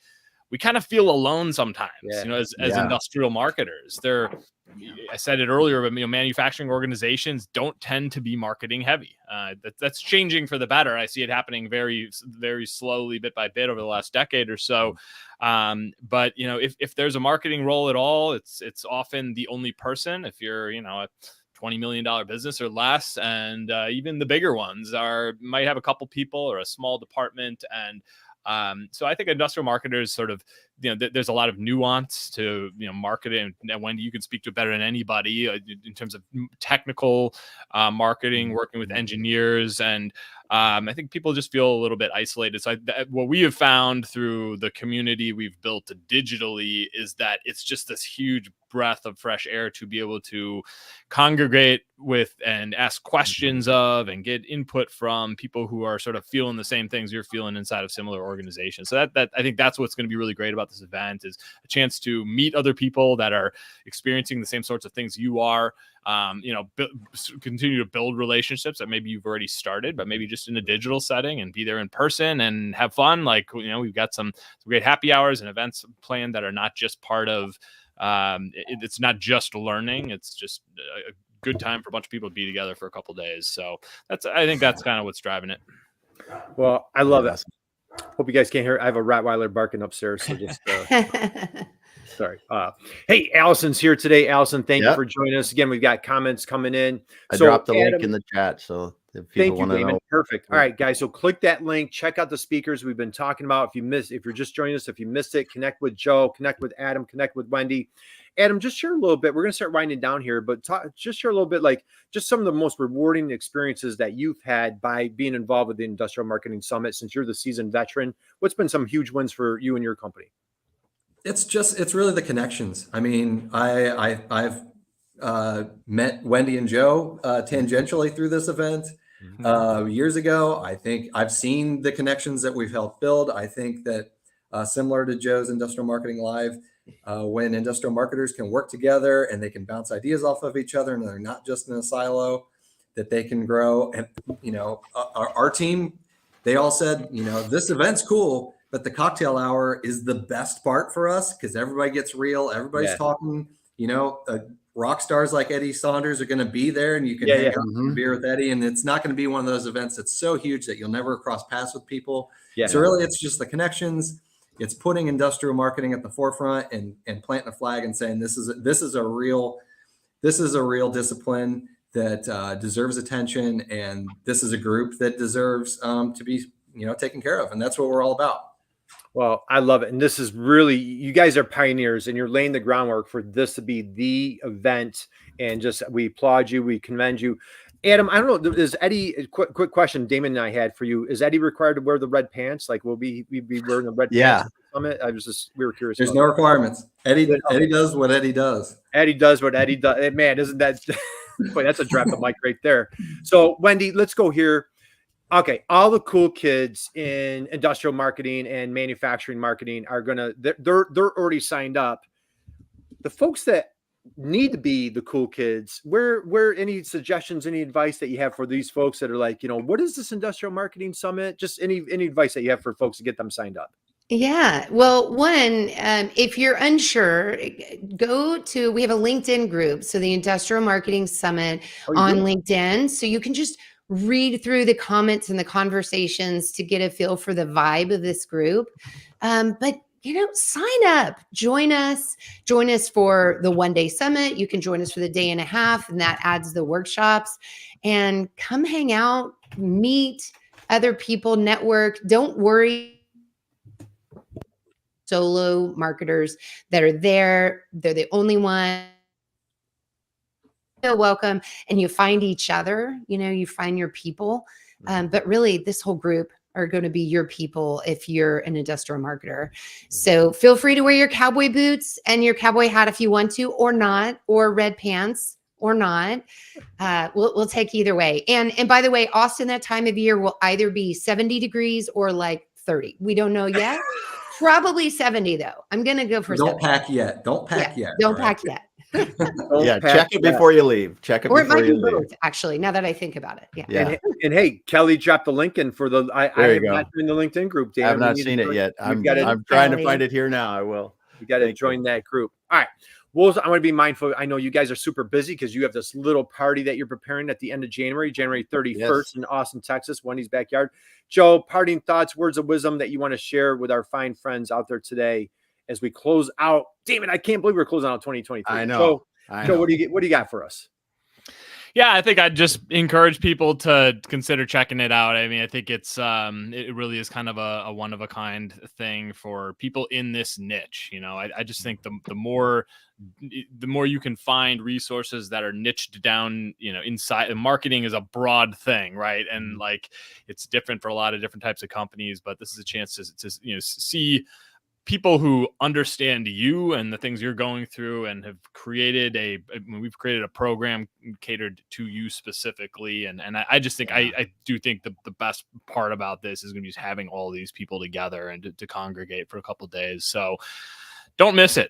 we kind of feel alone sometimes, as industrial marketers. I said it earlier, but manufacturing organizations don't tend to be marketing heavy. That's changing for the better. I see it happening very, very slowly, bit by bit over the last decade or so. But if there's a marketing role at all, it's often the only person. If you're a $20 million business or less, and even the bigger ones might have a couple people or a small department. And so I think industrial marketers sort of there's a lot of nuance to, marketing. And Wendy, you can speak to it better than anybody in terms of technical marketing, working with engineers. And I think people just feel a little bit isolated. So what we have found through the community we've built digitally is that it's just this huge breath of fresh air to be able to congregate with and ask questions of and get input from people who are sort of feeling the same things you're feeling inside of similar organizations. So that I think that's what's going to be really great about this event, is a chance to meet other people that are experiencing the same sorts of things you are. Continue to build relationships that maybe you've already started, but maybe just in a digital setting, and be there in person and have fun. Like, we've got some great happy hours and events planned that are not just part of, it's not just learning. It's just a good time for a bunch of people to be together for a couple of days. So I think that's kind of what's driving it. Well, I love it. Hope you guys can't hear. I have a Rottweiler barking upstairs. So just, sorry. Hey, Allison's here today. Allison, thank you for joining us again. We've got comments coming in. I dropped the link in the chat. So if people want to know. Perfect. All right, guys. So click that link, check out the speakers we've been talking about. If you're just joining us, if you missed it, connect with Joe, connect with Adam, connect with Wendy. Adam, just share a little bit. We're going to start winding down here, but just share a little bit, like just some of the most rewarding experiences that you've had by being involved with the Industrial Marketing Summit. Since you're the seasoned veteran, what's been some huge wins for you and your company? It's really the connections. I mean, I've met Wendy and Joe tangentially through this event years ago. I think I've seen the connections that we've helped build. I think that similar to Joe's Industrial Marketing Live, when industrial marketers can work together and they can bounce ideas off of each other and they're not just in a silo, that they can grow. And, our team, they all said, this event's cool, but the cocktail hour is the best part for us because everybody gets real. Everybody's talking, rock stars like Eddie Saunders are going to be there, and you can hang out and beer with Eddie. And it's not going to be one of those events that's so huge that you'll never cross paths with people. So really it's just the connections. It's putting industrial marketing at the forefront and planting a flag and saying, this is a real discipline that deserves attention. And this is a group that deserves to be, taken care of. And that's what we're all about. Well, I love it. And this is really, you guys are pioneers and you're laying the groundwork for this to be the event. And we applaud you. We commend you. Adam, I don't know, is Eddie, quick question Damon and I had for you. Is Eddie required to wear the red pants? Like, will we be wearing the red pants at the summit? We were curious. There's no requirements. Eddie does what Eddie does. Eddie does what Eddie does. Man, isn't that, boy, that's a drop the mic right there. So Wendy, let's go here. Okay, all the cool kids in industrial marketing and manufacturing marketing are they're already signed up. The folks that need to be the cool kids, where any suggestions, any advice that you have for these folks that are like, what is this Industrial Marketing Summit? Just any advice that you have for folks to get them signed up. Yeah. Well, one, if you're unsure, we have a LinkedIn group. So the Industrial Marketing Summit on LinkedIn. So you can just read through the comments and the conversations to get a feel for the vibe of this group. But sign up, join us for the 1-day summit. You can join us for the day and a half, and that adds the workshops, and come hang out, meet other people, network. Don't worry. Solo marketers that are there. They're the only one. Feel welcome, and you find each other, you find your people. But really this whole group are going to be your people if you're an industrial marketer. So feel free to wear your cowboy boots and your cowboy hat if you want to, or not, or red pants or not. We'll take either way. And by the way, Austin, that time of year will either be 70 degrees or like 30. We don't know yet. Probably 70 though. I'm going to go for 70. Don't pack yet. Don't pack yet. Check it before you leave. Check it before you leave. Both, actually, now that I think about it. Yeah. And hey, Kelly dropped the link in for I have not been in the LinkedIn group. Dan, I have not seen it yet. I'm trying to find it here now. I will. You got to join that group. All right. Well, I want to be mindful. I know you guys are super busy because you have this little party that you're preparing at the end of January 31st in Austin, Texas, Wendy's backyard. Joe, parting thoughts, words of wisdom that you want to share with our fine friends out there today as we close out. Damn it, I can't believe we're closing out 2023. I know. So what do you got for us? Yeah, I think I'd just encourage people to consider checking it out. I mean, I think it really is kind of a one of a kind thing for people in this niche. I just think the more you can find resources that are niched down, inside. And marketing is a broad thing, right? And like it's different for a lot of different types of companies, but this is a chance to see people who understand you and the things you're going through and have created we've created a program catered to you specifically. And I just think, I do think the best part about this is going to be just having all these people together and to congregate for a couple of days. So don't miss it.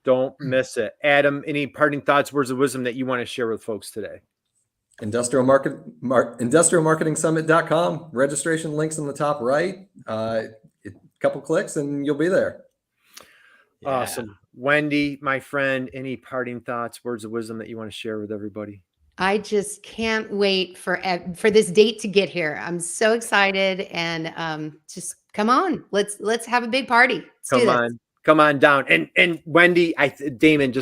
Don't miss it. Adam, any parting thoughts, words of wisdom that you want to share with folks today? industrialmarketingsummit.com. Registration links in the top right. Couple clicks and you'll be there. Awesome. Wendy, my friend, any parting thoughts, words of wisdom that you want to share with everybody? I just can't wait for this date to get here. I'm so excited, and just come on, let's have a big party. Come on down. And Wendy, Damon,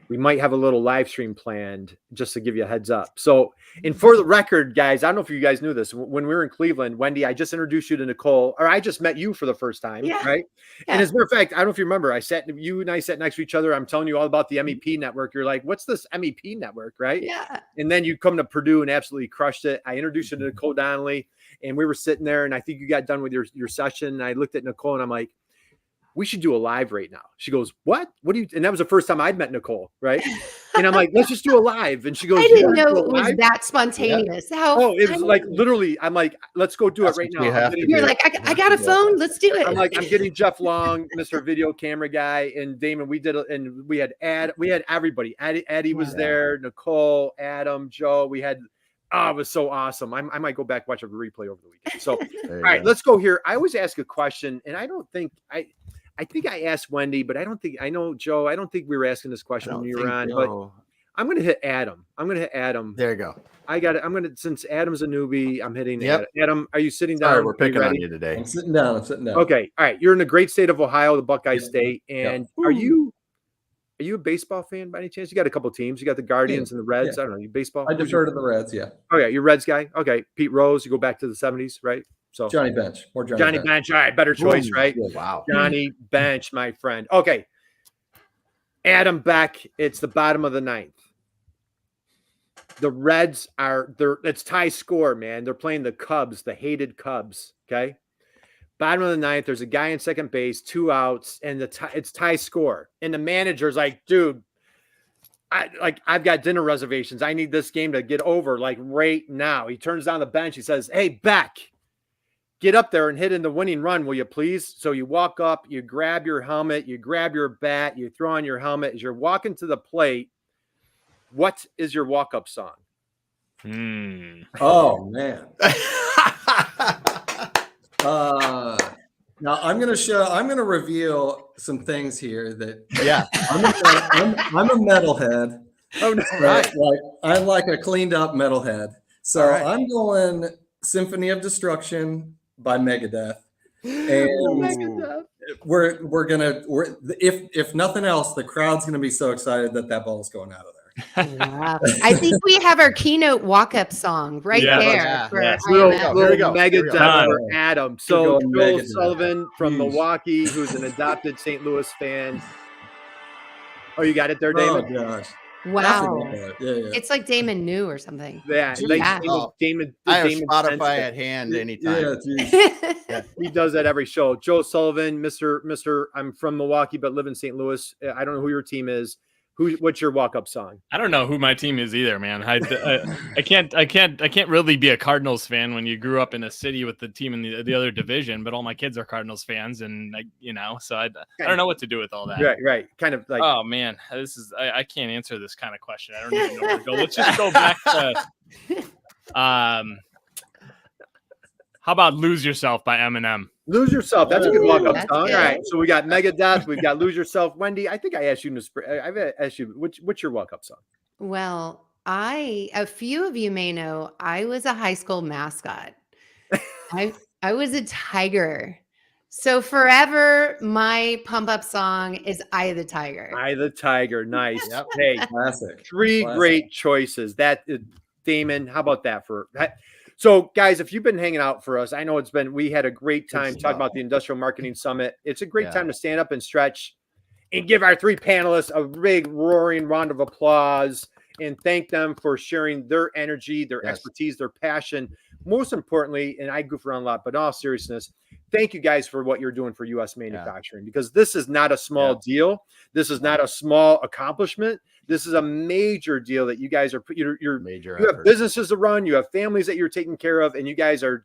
we might have a little live stream planned just to give you a heads up. So, and for the record, guys, I don't know if you guys knew this. When we were in Cleveland, Wendy, I just introduced you to Nicole, or I just met you for the first time, right? Yeah. And as a matter of fact, I don't know if you remember, you and I sat next to each other. I'm telling you all about the MEP network. You're like, what's this MEP network, right? Yeah. And then you come to Purdue and absolutely crushed it. I introduced you to Nicole Donnelly, and we were sitting there, and I think you got done with your session. And I looked at Nicole, and I'm like, we should do a live right now. She goes, what do you, and that was the first time I'd met Nicole. Right. And I'm like, let's just do a live. And she goes, I didn't know it was that spontaneous. Yeah. It was like, literally, I'm like, let's go do it right now. You're like, I got a phone. Let's do it. I'm like, I'm getting Jeff Long, Mr. Video Camera Guy, and Damon. We had everybody. Eddie was there, Nicole, Adam, Joe. it was so awesome. I might go back, watch a replay over the weekend. So, all right, let's go here. I always ask a question, and I think I asked Wendy, but I know Joe. I don't think we were asking this question when you were on, but I'm going to hit Adam. There you go. I got it. Since Adam's a newbie, I'm hitting Adam. Are you sitting down? Sorry, we're picking on you today. I'm sitting down. Okay. All right. You're in the great state of Ohio, the Buckeye State. And are you a baseball fan by any chance? You got a couple teams. You got the Guardians and the Reds. I don't know. You baseball? I defer to the Reds. Yeah. Oh yeah. You're Reds guy. Okay. Pete Rose. You go back to the 70s, right? So Johnny Bench. More Johnny Bench. All right. Better choice, right? Wow. Johnny Bench, my friend. Okay. Adam, Beck. It's the bottom of the ninth. The Reds it's tie score, man. They're playing the Cubs, the hated Cubs. Okay. Bottom of the ninth, there's a guy in second base, 2 outs, and it's tie score. And the manager's like, dude, I've got dinner reservations. I need this game to get over like right now. He turns down the bench. He says, hey, Beck, get up there and hit in the winning run, will you please? So you walk up, you grab your helmet, you grab your bat, you throw on your helmet. As you're walking to the plate, what is your walk-up song? Oh, man. Now I'm going to reveal some things here that, I'm a metalhead. Oh, no. Right. I'm like a cleaned up metalhead. So I'm going Symphony of Destruction by Megadeth. And if nothing else, the crowd's going to be so excited that ball's going out of there. Wow. I think we have our keynote walk-up song right there. Little Megadeth for Adam. So Joe Sullivan from Milwaukee, who's an adopted St. Louis fan. Oh, you got it there, Damon? Oh, gosh. Wow. It's like Damon knew or something. Damon. I have Spotify at hand anytime. He does that every show. Joe Sullivan, Mr. I'm from Milwaukee, but live in St. Louis. I don't know who your team is. What's your walk-up song? I don't know who my team is either, man. I can't really be a Cardinals fan when you grew up in a city with the team in the other division, but all my kids are Cardinals fans, and so I don't know what to do with all that. Right. Kind of like, oh man, I can't answer this kind of question. I don't even know where to go. Let's just go back to how about "Lose Yourself" by Eminem? Lose Yourself. That's a good walk-up song. All right. So we got Megadeth. We've got Lose Yourself. Wendy, I think I asked you I've asked you, what's your walk-up song? Well, a few of you may know, I was a high school mascot. I was a tiger. So forever, my pump up song is Eye of the Tiger. Eye of the Tiger. Nice. Yep. Hey, Classic. three Classic. great choices. Damon, how about that for that? So, guys, if you've been hanging out for us, I know we had a great time talking about the Industrial Marketing Summit. It's a great time to stand up and stretch and give our three panelists a big roaring round of applause and thank them for sharing their energy, their expertise, their passion. Most importantly, and I goof around a lot, but in all seriousness, thank you guys for what you're doing for U.S. manufacturing, because this is not a small deal. This is not a small accomplishment. This is a major deal that you guys are you have businesses to run, you have families that you're taking care of, and you guys are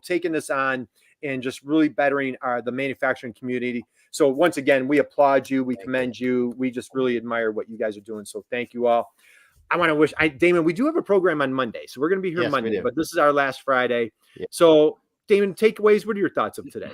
taking this on and just really bettering the manufacturing community. So once again, we applaud you, we commend you, we just really admire what you guys are doing. So thank you all. I want to wish Damon, we do have a program on Monday, so we're going to be here Monday, but this is our last Friday. Yeah. So Damon, takeaways. What are your thoughts of today?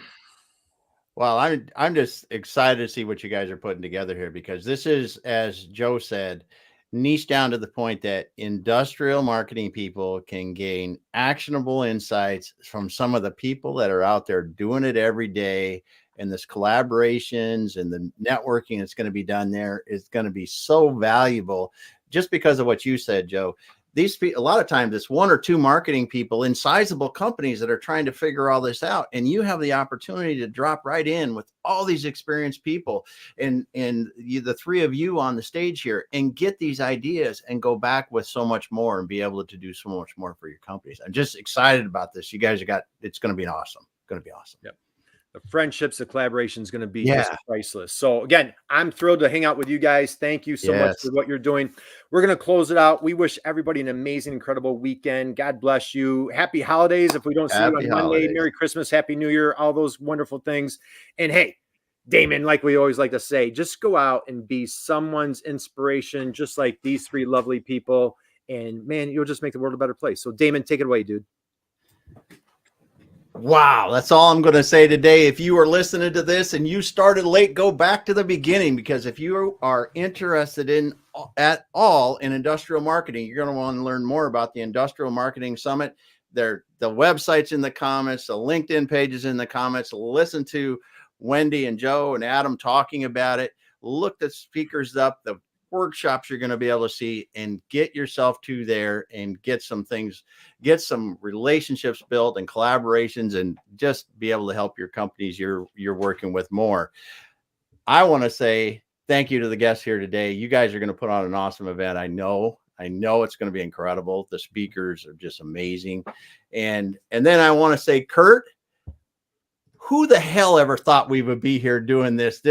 Well, I'm just excited to see what you guys are putting together here, because this is, as Joe said, niche down to the point that industrial marketing people can gain actionable insights from some of the people that are out there doing it every day. And this collaborations and the networking that's going to be done there is going to be so valuable, just because of what you said, Joe. A lot of times it's one or two marketing people in sizable companies that are trying to figure all this out. And you have the opportunity to drop right in with all these experienced people and the three of you on the stage here, and get these ideas and go back with so much more and be able to do so much more for your companies. I'm just excited about this. You guys it's going to be awesome. Going to be awesome. Yep. The friendships, the collaboration is going to be just priceless. So again, I'm thrilled to hang out with you guys. Thank you so much for what you're doing. We're going to close it out. We wish everybody an amazing, incredible weekend. God bless you. Happy holidays. If we don't see you on Monday, Merry Christmas, Happy New Year, all those wonderful things. And hey, Damon, like we always like to say, just go out and be someone's inspiration, just like these three lovely people. And man, you'll just make the world a better place. So Damon, take it away, dude. Wow, that's all I'm going to say today. If you are listening to this and you started late, go back to the beginning, because if you are interested at all in industrial marketing, you're going to want to learn more about the Industrial Marketing Summit. The website's in the comments, the LinkedIn page is in the comments. Listen to Wendy and Joe and Adam talking about it. Look the speakers up, the workshops you're going to be able to see, and get yourself to there and get some relationships built and collaborations, and just be able to help your companies you're working with more. I want to say thank you to the guests here today. You guys are going to put on an awesome event. I know it's going to be incredible. The speakers are just amazing. And then I want to say, Kurt, who the hell ever thought we would be here doing this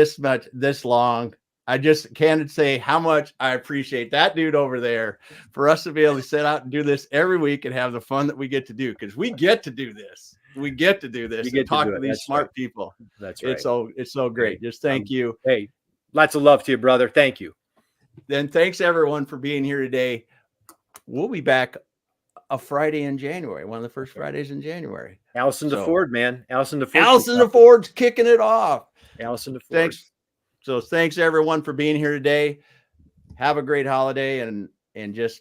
long? I just can't say how much I appreciate that dude over there, for us to be able to sit out and do this every week and have the fun that we get to do, because we get to do this. We get to do this and talk to these smart people. That's right. It's so great. Just thank you. Hey, lots of love to you, brother. Thank you. Then thanks everyone for being here today. We'll be back a Friday in January, one of the first Fridays in January. Allison DeFord, man. Allison DeFord's kicking it off. Allison DeFord. Thanks. So thanks everyone for being here today. Have a great holiday, and just